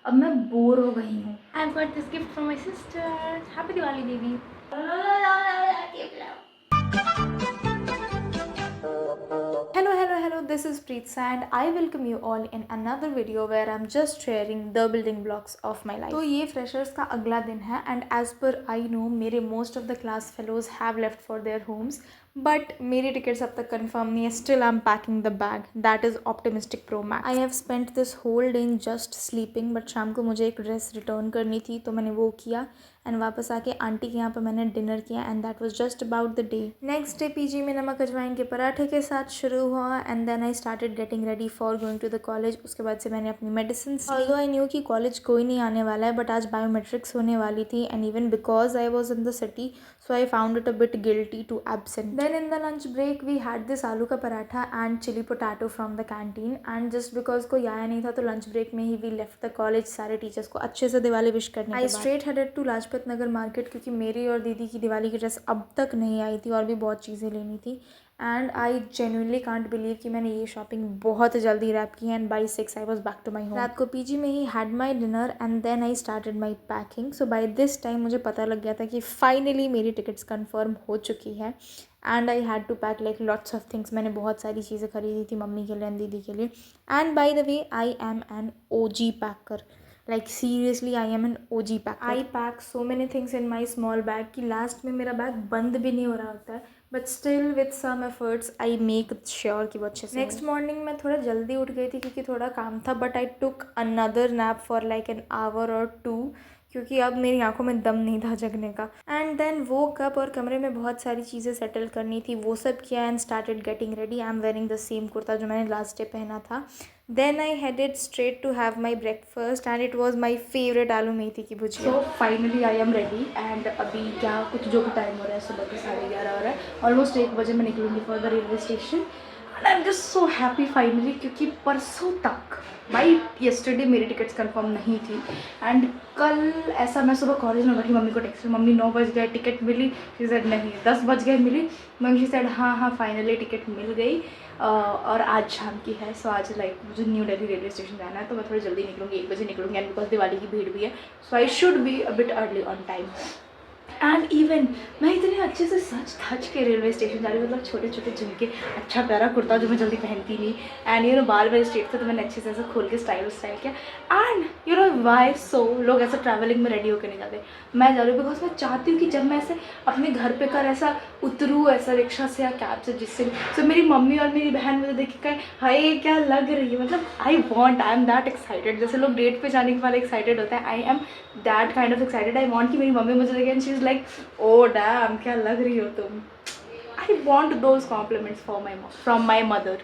अब मैं बोर हो गई हूँ। I got this gift from my sister. Happy Diwali दीदी। Hello, this is Preetsa and I welcome you all in another video where I'm just sharing the building blocks of my life. तो ये freshers का अगला दिन है and as per I know मेरे most of the class fellows have left for their homes but मेरी tickets अब तक confirm नहीं है. Still I'm packing the bag. That is optimistic pro max. I have spent this whole day in just sleeping but शाम को मुझे एक dress return करनी थी तो मैंने वो किया एंड वापस आके आंटी के यहाँ पर मैंने डिनर किया and that was just about the day. Next day PG में नमक अजवाइन के पराठे के साथ शुरू हुआ and then I started getting ready for going to the college. उसके बाद से मैंने अपनी मेडिसिन ऑल्दो आई न्यू कि कॉलेज कोई नहीं आने वाला है बट आज बायोमेट्रिक्स होने वाली थी and even because I was in the city so I found it a bit guilty to absent. Then in the lunch break we had this aloo का paratha and chilli potato from the canteen and just because कोई आया नहीं था तो lunch break में ही we left the college सारे teachers को अच्छे से दिवाली विश करने. I straight headed to Lajpat Nagar market क्योंकि मेरी और दीदी की दिवाली की ड्रेस अब तक नहीं आई थी और भी बहुत चीज़ें लेनी थी and I genuinely can't believe कि मैंने ये शॉपिंग बहुत जल्दी रैप की and by 6 I was back to my home. रात को पीजी में ही had my dinner and then I started my packing. So by this time मुझे पता लग गया था कि फाइनली मेरी टिकट्स कन्फर्म हो चुकी है and I had to pack like lots of things. मैंने बहुत सारी चीज़ें खरीदी थी मम्मी के लिए एंड दीदी के लिए and by the way I am an OG packer. Like seriously I am an OG packer. I pack so many things in my small bag कि लास्ट में मेरा बैग बंद भी नहीं हो रहा होता है but still with some efforts I make sure कि वो अच्छे से. नेक्स्ट मॉर्निंग मैं थोड़ा जल्दी उठ गई थी क्योंकि थोड़ा काम था but I took another nap for like an hour और 2 क्योंकि अब मेरी आंखों में दम नहीं था जगने का. एंड देन वो कप और कमरे में बहुत सारी चीज़ें सेटल करनी थी वो सब किया and started getting ready. I am wearing the same kurta जो मैंने लास्ट डे पहना था. Then I headed straight to have my breakfast and it was my favorite आलू मेथी की भुजिया. So finally I am ready and अभी क्या कुछ जो भी टाइम हो रहा है सुबह के 11:30 हो रहा है. ऑलमोस्ट 1 बजे मैं निकलूँगी for the railway station and I am just so happy finally क्योंकि परसों तक बाई येस्टरडे मेरी टिकट्स कंफर्म नहीं थी एंड कल ऐसा मैं सुबह कॉलेज में बैठी मम्मी को टेक्स्ट मम्मी 9 बज गए टिकट मिली. शी सेड नहीं 10 बज गए मिली. मम्मी शी सेड हाँ फाइनली टिकट मिल गई और आज शाम की है. सो आज लाइक मुझे न्यू दिल्ली रेलवे स्टेशन जाना है तो मैं थोड़ी जल्दी निकलूँगी 1 बजे निकलूँगी एंड बिकॉज दिवाली की भीड़ भी है so I should be a bit early on time. And even मैं इतने अच्छे से सच धज के रेलवे स्टेशन जा रही हूँ मतलब छोटे छोटे झुमके अच्छा प्यारा कुर्ता जो मैं जल्दी पहनती नहीं एंड यू नो बाल मेरे स्ट्रेट थे तो मैंने अच्छे से ऐसे खोल के स्टाइल किया एंड यू नो वाई सो लोग ऐसा ट्रैवलिंग में रेडी होकर नहीं जाते. मैं जा रही हूँ बिकॉज मैं चाहती हूँ कि जब मैं ऐसे अपने घर पे कर ऐसा उतरूँ ऐसा रिक्शा से या कैब से जिससे तो मेरी मम्मी और मेरी बहन मुझे देख के कहे हाय क्या लग रही है. मतलब आई एम दैट एक्साइटेड. जैसे लोग डेट पे जाने के बाद एक्साइटेड होता है I am that kind of excited. I want कि मेरी मम्मी मुझे देखे and she is like oh damn क्या लग रही हो तुम. I want those compliments from my mother.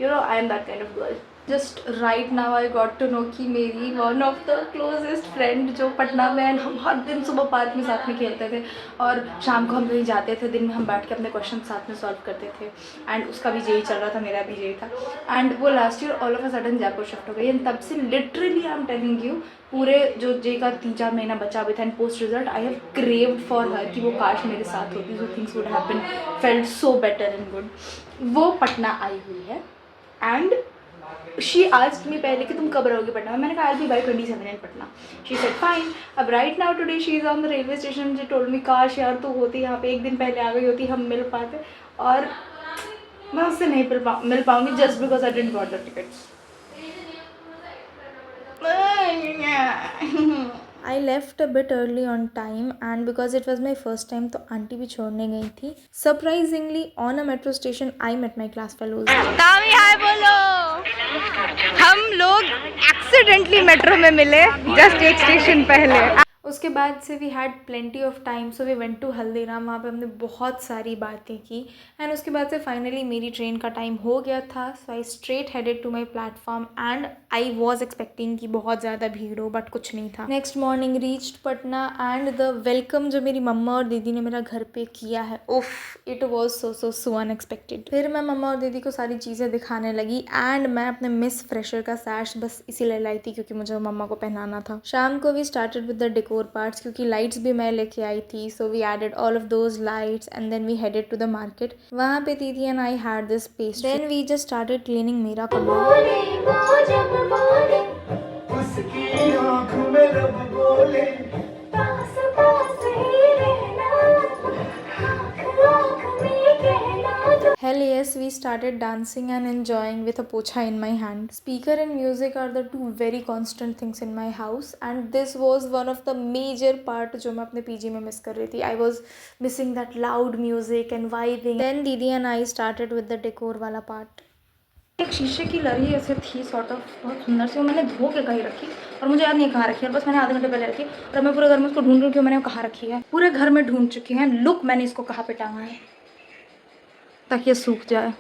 You know I am that kind of girl. Just right now I got to know कि मेरी one of the closest friend जो पटना में and हम हर दिन सुबह पार्क में साथ में खेलते थे और शाम को हम कहीं जाते थे. दिन में हम बैठ के अपने क्वेश्चन साथ में सॉल्व करते थे एंड उसका भी यही चल रहा था मेरा भी यही था एंड वो last year all of a sudden Jaipur shift हो गई एंड तब से literally I am telling you पूरे जो जे का 3-4 महीना बचा भी था and post result I have craved for her कि वो काश मेरे साथ होती so things would have been felt so better and good. वो पटना आई हुई है एंड शी आस्क्ड मी पहले कि तुम कब रहोगे पटना में. मैंने कहा I be by 27 in Patna. She said fine. अब right now today she is on the railway station. She told me काश यार तू होती यहाँ पे 1 दिन पहले आ गई होती हम मिल पाते और मैं उससे नहीं मिल पाऊँगी just because I didn't got the tickets. I left a bit early on time and because it was my first time तो आंटी भी छोड़ने गई थी. Surprisingly on a metro station I met my class fellows. तामी हाय बोलो. हम लोग accidentally metro में मिले जस्ट एक स्टेशन पहले. उसके बाद से we had plenty of time so we went to Haldiram. वहाँ पे हमने बहुत सारी बातें की एंड उसके बाद से फाइनली मेरी ट्रेन का टाइम हो गया था. So I straight headed to my platform and I was expecting कि बहुत ज़्यादा भीड़ हो बट कुछ नहीं था. Next morning reached Patna and the welcome जो मेरी मम्मा और दीदी ने मेरा घर पे किया है उफ इट वॉज सो अनएक्सपेक्टेड. फिर मैं मम्मा और दीदी को सारी चीज़ें दिखाने लगी एंड मैं अपने मिस फ्रेशर का सैश बस इसीलिए लाई थी क्योंकि मुझे मम्मा को पहनाना था. शाम को we started with the decor parts क्योंकि लाइट्स भी मैं लेके आई थी. So we added all of those lights and then we headed to the market. वहाँ पे दीदी and I had this pastry. Then we just started cleaning मेरा कमरा. उसकी आँख में रब बोले पास पास ही रहना, आँख आँख में कहना जो। Hell yes, we started dancing and enjoying with a pocha in my hand. Speaker and music are the two very constant things in my house, and this was one of the major part जो मैं अपने PG में miss कर रही थी. I was missing that loud music and vibing. Then Didi and I started with the decor वाला part. एक शीशे की लड़ी ऐसे थी सॉर्ट ऑफ, बहुत सुंदर सी, वो मैंने धो के कहीं रखी और मुझे याद नहीं कहाँ रखी है, बस मैंने आधे घंटे पहले रखी और मैं पूरे घर में उसको ढूंढ रही हूँ कि मैंने वो कहाँ रखी है. पूरे घर में ढूंढ चुकी हैं. लुक, मैंने इसको कहाँ पे टांगा है ताकि ये सूख जाए.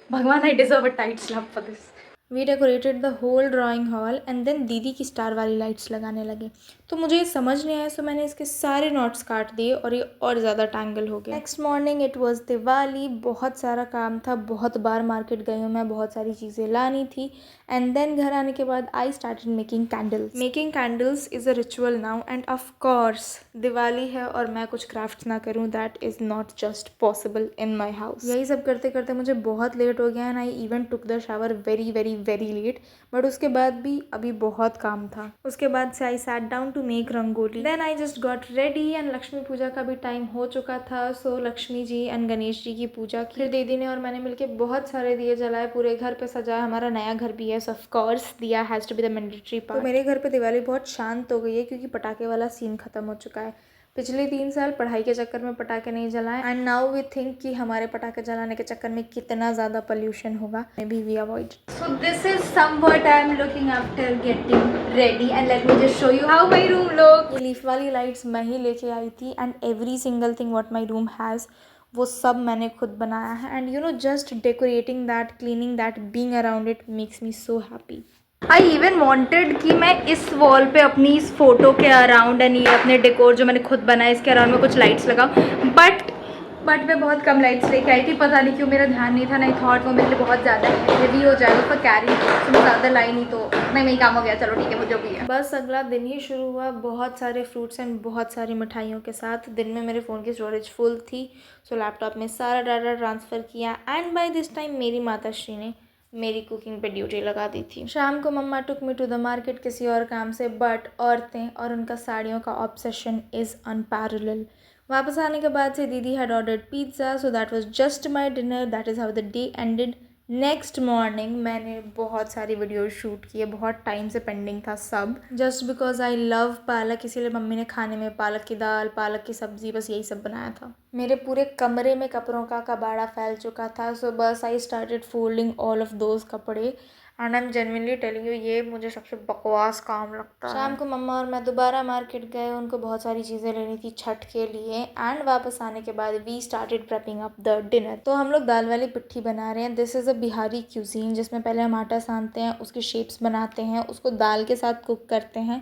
भगवान, I deserve a tight slap for this. We decorated the whole drawing hall and then दीदी की स्टार वाली लाइट्स लगाने लगे. तो मुझे ये समझ नहीं आया, सो मैंने इसके सारे नॉट्स काट दिए और ये और ज़्यादा टैंगल हो गया. Next morning it was Diwali. बहुत सारा काम था, बहुत बार मार्केट गई हूँ मैं, बहुत सारी चीज़ें लानी थी. एंड देन घर आने के बाद I started making candles. Making candles is a ritual now and of course Diwali है और मैं कुछ क्राफ्ट्स ना करूँ, that is not just possible in my house. यही सब करते करते मुझे बहुत लेट हो गया and I even took the shower very very very late. But उसके बाद भी अभी बहुत काम था. उसके बाद से I sat down to make rangoli. Then I just got ready and Lakshmi Puja का भी टाइम हो चुका था. सो लक्ष्मी जी एंड गणेश जी की पूजा की. फिर दीदी ने और मैंने मिलके बहुत सारे दिए जलाए, पूरे घर पे सजाया. हमारा नया घर भी है, so of course diya has to be the mandatory part. तो मेरे घर पे दिवाली बहुत शांत हो गई है क्योंकि पटाखे वाला सीन खत्म हो चुका है. पिछले 3 साल पढ़ाई के चक्कर में पटाखे नहीं जलाए एंड नाउ वी थिंक कि हमारे पटाखे जलाने के चक्कर में कितना ज़्यादा पोल्यूशन होगा. Maybe we avoid. So this is somewhat I am looking after getting ready and let me just show you how my room look. ये लीफ वाली लाइट्स मैं ही लेके आई थी and every single thing what my room has वो सब मैंने खुद बनाया है. And you know just decorating that, cleaning that, being around it makes me so happy. I even wanted कि मैं इस वॉल पे अपनी इस फोटो के अराउंड एंड ये अपने डेकोर जो मैंने खुद बनाया इसके अराउंड में कुछ लाइट्स लगाऊं, बट मैं बहुत कम लाइट्स लेके आई थी. पता नहीं क्यों मेरा ध्यान नहीं था. नहीं थॉट वो मेरे लिए बहुत ज़्यादा हेवी हो जाएगा पर कैरी, तो मैं ज़्यादा लाई नहीं, तो नहीं काम हो गया. चलो ठीक है, वो जो भी है. बस अगला दिन ही शुरू हुआ बहुत सारे फ्रूट्स एंड बहुत सारी मिठाइयों के साथ. दिन में मेरे फ़ोन की स्टोरेज फुल थी, सो लैपटॉप में सारा डाटा ट्रांसफ़र किया एंड बाय दिस टाइम मेरी माताश्री ने मेरी कुकिंग पे ड्यूटी लगा दी थी. शाम को मम्मा टुक मी टू द मार्केट किसी और काम से, बट औरतें और उनका साड़ियों का ऑब्सेशन इज़ अनपैरेलल. वापस आने के बाद से दीदी had ordered pizza, so that was just my dinner. That is how the day ended. Next morning मैंने बहुत सारी वीडियोज़ शूट किए, बहुत टाइम से पेंडिंग था सब, जस्ट बिकॉज आई लव पालक. इसीलिए मम्मी ने खाने में पालक की दाल, पालक की सब्ज़ी, बस यही सब बनाया था. मेरे पूरे कमरे में कपड़ों का कबाड़ा फैल चुका था, सो बस I started folding all of those कपड़े and I am genuinely telling you ये मुझे सबसे बकवास काम लगता है. शाम को मम्मा और मैं दोबारा मार्केट गए, उनको बहुत सारी चीज़ें लेनी थी छठ के लिए एंड वापस आने के बाद we started prepping up the dinner. तो हम लोग दाल वाली पिट्ठी बना रहे हैं. This is a Bihari cuisine जिसमें पहले हम आटा सानते हैं, उसकी शेप्स बनाते हैं, उसको दाल के साथ कुक करते हैं.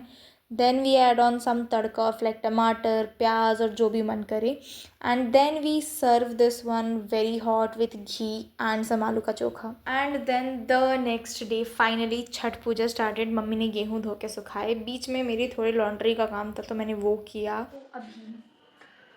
Then we add on some tadka of like tamatar, pyaz और जो भी मन करे and then we serve this one very hot with ghee and some aloo का chokha. And then the next day finally Chhath Puja started. मम्मी ने गेहूँ धो के सुखाए. बीच में मेरी थोड़ी लॉन्ड्री का काम था तो मैंने वो किया. अभी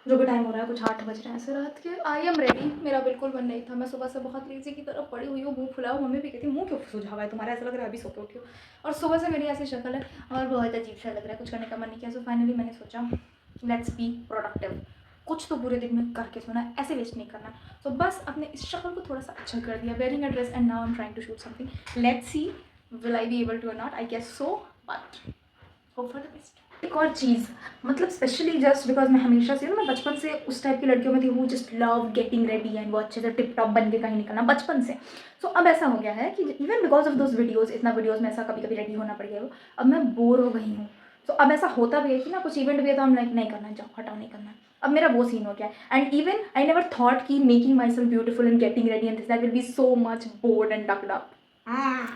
जो भी टाइम हो रहा है कुछ 8 बज रहे हैं ऐसे रात के. I am ready. मेरा बिल्कुल मन नहीं था, मैं सुबह से बहुत लेजी की तरफ पड़ी हुई हूँ, मुंह फुला हुआ. मम्मी भी कहती मुंह क्यों सूझा हुआ है तुम्हारा, ऐसा लग रहा है अभी सो के उठी हो. और सुबह से मेरी ऐसी शक्ल है और बहुत अजीब सा लग रहा है, कुछ करने का मन नहीं किया. सो फाइनली मैंने सोचा लेट्स बी प्रोडक्टिव, कुछ तो पूरे दिन में करके सोना है, ऐसे वेस्ट नहीं करना. तो बस अपने इस शक्ल को थोड़ा सा अच्छा कर दिया, wearing a dress and now I am trying to shoot something. Let's see will I be able to or not. I guess so, but hope for the best. एक और चीज़, मतलब स्पेशली जस्ट बिकॉज मैं हमेशा से मैं बचपन से उस टाइप की लड़कियों में थी हूँ just love getting ready and वो अच्छे से टिप टॉप बन के कहीं निकलना बचपन से. सो अब ऐसा हो गया है कि even because of those videos, इतना वीडियोज़ में ऐसा कभी कभी रेडी होना पड़ गया हो, अब मैं बोर हो गई हूँ. तो अब ऐसा होता भी है कि ना कुछ इवेंट भी है तो हम लाइक नहीं करना, जाओ हटाओ नहीं करना. अब मेरा वो सीन हो गया है. And even I never thought कि making myself beautiful and getting ready and this that will be so much bored and ducked up.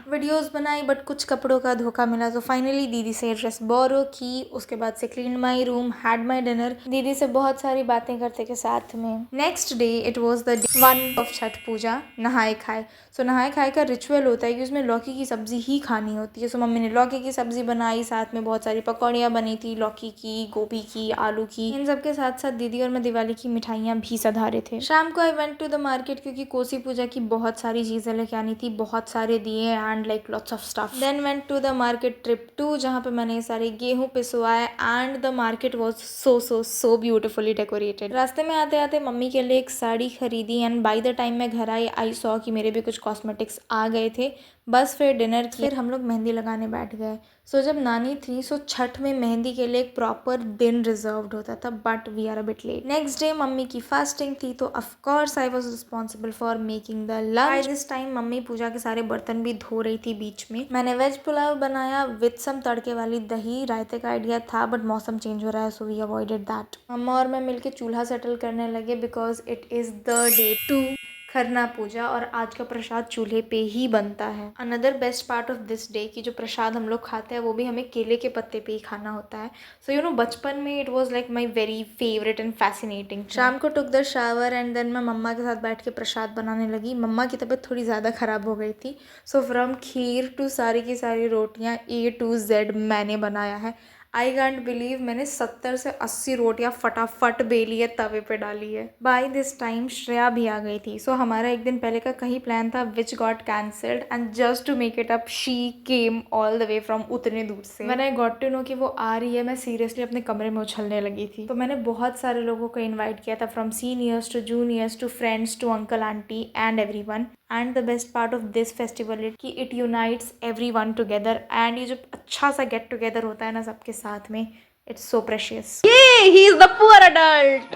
Videos बनाई बट कुछ कपड़ों का धोखा मिला. तो फाइनली दीदी से ड्रेस बोरो की, उसके बाद से clean my room, had my dinner. दीदी से बहुत सारी बातें करते के साथ में next day it was the day 1 of Chhath Puja, Nahay Khay. सो नहाए खाए का रिचुअल होता है कि उसमें लौकी की सब्ज़ी ही खानी होती है. सो मम्मी ने लौकी की सब्ज़ी बनाई, साथ में बहुत सारी पकौड़ियाँ बनी थी, लौकी की, गोभी की, आलू की. इन सब के साथ साथ दीदी और मैं दिवाली की मिठाइयाँ भी सधा रहे थे. शाम को I went to the market क्योंकि कोसी पूजा की बहुत सारी चीज़ें लेके आनी थी, बहुत सारे सारे दिए and like lots of stuff. Then went to the market trip 2 जहाँ पे मैंने सारे गेहूँ पिसवाए and the market was so beautifully decorated. रास्ते में आते आते मम्मी के लिए एक साड़ी खरीदी एंड बाई द टाइम मैं घर आई सॉ कि मेरे भी कुछ कॉस्मेटिक्स आ गए थे। बस फिर डिनर की, फिर हम लोग मेहंदी लगाने बैठ गए। सो जब नानी थी सो छठ में मेहंदी के लिए एक प्रॉपर दिन रिजर्व्ड होता था, but we are a bit late. Next day mummy की फास्टिंग थी तो of course I was responsible for making the lunch. By this time mummy पूजा के सारे बर्तन भी धो रही थी बीच में। मैंने वेज पुलाव बनाया विद सम तड़के वाली दही। रायते का आइडिया था बट मौसम चेंज हो रहा है so we avoided that. Mumma और मैं मिलके चूल्हा सेटल करने लगे because it is the day to Kharna Puja और आज का प्रसाद चूल्हे पे ही बनता है। Another best part of this day कि जो प्रसाद हम लोग खाते हैं वो भी हमें केले के पत्ते पे ही खाना होता है। सो यू नो बचपन में it was like my very favourite and fascinating. शाम को took the shower and then मैं मम्मा के साथ बैठ के प्रसाद बनाने लगी। मम्मा की तबीयत थोड़ी ज़्यादा ख़राब हो गई थी सो फ्रॉम खीर टू सारी की सारी रोटियाँ A to Z मैंने बनाया है। आई कैंट बिलीव मैंने 70 से 80 रोटियां फटाफट बेली है, तवे पे डाली है। बाय दिस टाइम श्रेया भी आ गई थी। सो हमारा एक दिन पहले का कहीं प्लान था which got cancelled and just to make it up she came all the way from उतने दूर से। When I got to know कि वो आ रही है मैं सीरियसली अपने कमरे में उछलने लगी थी। तो मैंने बहुत सारे लोगों को इन्वाइट किया था, from seniors to juniors to friends to uncle aunty and everyone. And the best part of this festival it कि it unites everyone together and ये जो अच्छा सा गेट टुगेदर होता है ना सबके साथ में, इट्स सो प्रेशियस। ये he is the poor adult.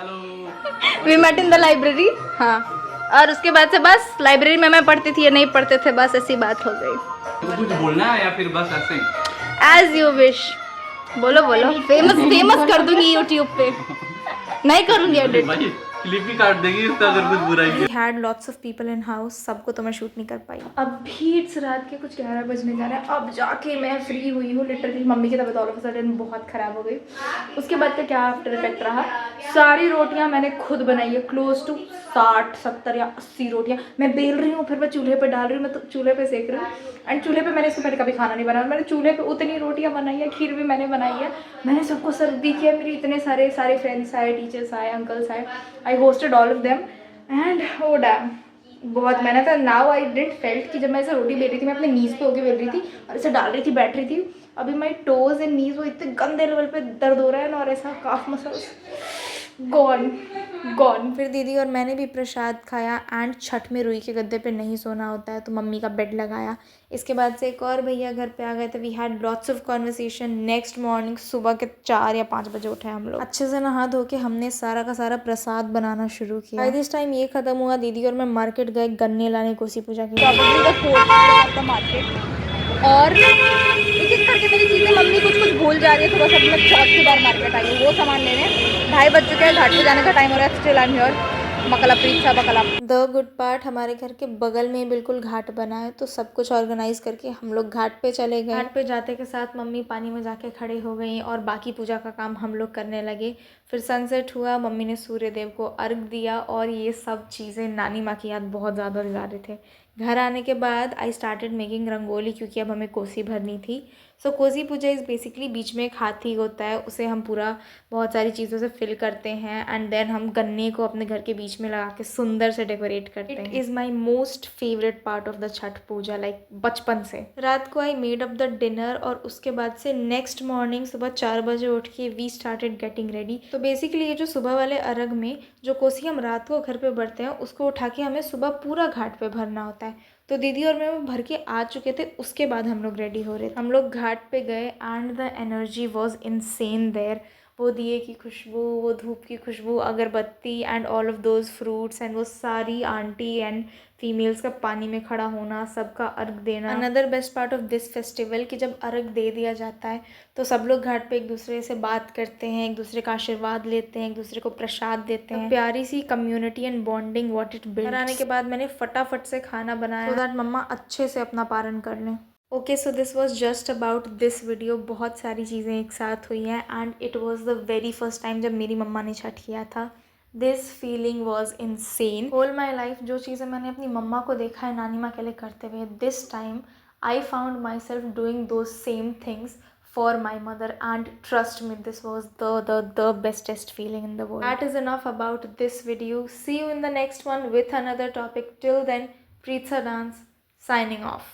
We met in the library. हाँ, और उसके बाद से बस लाइब्रेरी में मैं पढ़ती थी या नहीं पढ़ते थे, बस ऐसी बात हो गई। तो कुछ बोलना है या फिर बस ऐसे ही? As you wish. बोलो बोलो, फेमस कर दूंगी यूट्यूब पे। नहीं करूंगी एडिट। भाई क्लिप ही काट देगी इसका अगर कुछ बुराई We had lots of people in house, सबको तो मैं शूट नहीं कर पाई। अभी इट्स रात के कुछ 11 बजने जा रहे हैं। अब जाके मैं फ्री हुई हूँ लिटरली। मम्मी की तबीयत ऑल ऑफ अ सडन बहुत ख़राब हो गई। उसके बाद का क्या आफ्टर इफेक्ट रहा, सारी रोटियाँ मैंने खुद बनाई है, क्लोज टू 60 70 या 80 रोटियाँ मैं बेल रही हूँ, फिर मैं चूल्हे पे डाल रही हूँ, मैं तो चूल्हे पे सेक रही हूँ। एंड चूल्हे पे मैंने इससे पहले कभी खाना नहीं बनाया, मैंने चूल्हे पे उतनी रोटियाँ बनाई है, खीर भी मैंने बनाई है, मैंने सबको सर्व भी किया। मेरे इतने सारे फ्रेंड्स आए, टीचर्स आए, अंकल्स आए, आई hosted all of them and oh damn बहुत मेहनत है। नाउ आई डिड फेल्ट कि जब मैं ऐसे रोटी बेल रही थी मैं अपने नीज पे होके बेल रही थी और ऐसे डाल रही थी, बैठ रही थी। अभी माई टोज एंड नीज वो इतने गंदे लेवल पे दर्द हो रहा है ना, और ऐसा काफ मसल्स गॉन। फिर दीदी और मैंने भी प्रसाद खाया एंड छठ में रुई के गद्दे पे नहीं सोना होता है तो मम्मी का बेड लगाया। इसके बाद से एक और भैया घर पे आ गए थे। We had lots of conversation. Next morning सुबह के 4 या 5 बजे उठे हम लोग। अच्छे से नहा धो के हमने सारा का सारा प्रसाद बनाना शुरू किया। बाय दिस टाइम ये खत्म हुआ, दीदी और मैं मार्केट गए गन्ने लाने कोसी पूजा के लिए। मार्केट और एक एक करके मेरी चीज़ें मम्मी कुछ भूल जा रही है, थोड़ा सा मैं चौथी बार मार्केट आई हूँ वो सामान लेने। 2:30 बज चुके हैं, घाट पे जाने का टाइम हो रहा है। Still I am here. मकला प्रीक्षा बकला। द गुड पार्ट हमारे घर के बगल में बिल्कुल घाट बना है तो सब कुछ ऑर्गेनाइज करके हम लोग घाट पे चले गए। घाट पे जाते के साथ मम्मी पानी में जाके खड़े हो गई और बाकी पूजा का काम हम लोग करने लगे। फिर सनसेट हुआ, मम्मी ने सूर्य देव को अर्घ दिया और ये सब चीज़ें नानी माँ की याद बहुत ज़्यादा दिला रहे थे। घर आने के बाद आई स्टार्टेड मेकिंग रंगोली क्योंकि अब हमें कोसी भरनी थी। सो कोसी पूजा इज़ बेसिकली बीच में एक हाथी होता है, उसे हम पूरा बहुत सारी चीज़ों से फिल करते हैं एंड देन हम गन्ने को अपने घर के बीच में लगा के सुंदर से डेकोरेट करते हैं। It is my most favourite part of the Chhath Puja, like बचपन से। रात को I made up the dinner और उसके बाद से नेक्स्ट मॉर्निंग सुबह 4 बजे उठ के वी स्टार्टेड गेटिंग रेडी। तो बेसिकली ये जो सुबह वाले अर्घ में जो कोसी हम रात को घर पे भरते हैं उसको उठा के हमें सुबह पूरा घाट पे भरना होता है। तो दीदी और मैं वो भर के आ चुके थे, उसके बाद हम लोग रेडी हो रहे थे। हम लोग घाट पे गए and the energy was insane there. वो दिए की खुशबू, वो धूप की खुशबू, agarbatti and all of those fruits and वो सारी आंटी एंड फीमेल्स का पानी में खड़ा होना, सबका अर्घ देना। Another best part of this festival कि जब अर्घ दे दिया जाता है तो सब लोग घाट पे एक दूसरे से बात करते हैं, एक दूसरे का आशीर्वाद लेते हैं, एक दूसरे को प्रसाद देते हैं। प्यारी सी community and bonding what it builds. घर आने के बाद मैंने फटाफट से खाना बनाया सो दैट मम्मा अच्छे से अपना पारण कर लें। Okay, so this was just about this video. बहुत सारी चीज़ें एक साथ हुई हैं and it was the very first time जब मेरी मम्मा ने छठ किया था। This feeling was insane. Whole my life जो चीज़ें मैंने अपनी मम्मा को देखा है नानी माँ के लिए करते हुए, this time I found my self doing those same things for my mother, and trust me, this was the bestest feeling in the world. That is enough about this video. See you in the next one with another topic. Till then, Preetha Dance signing off.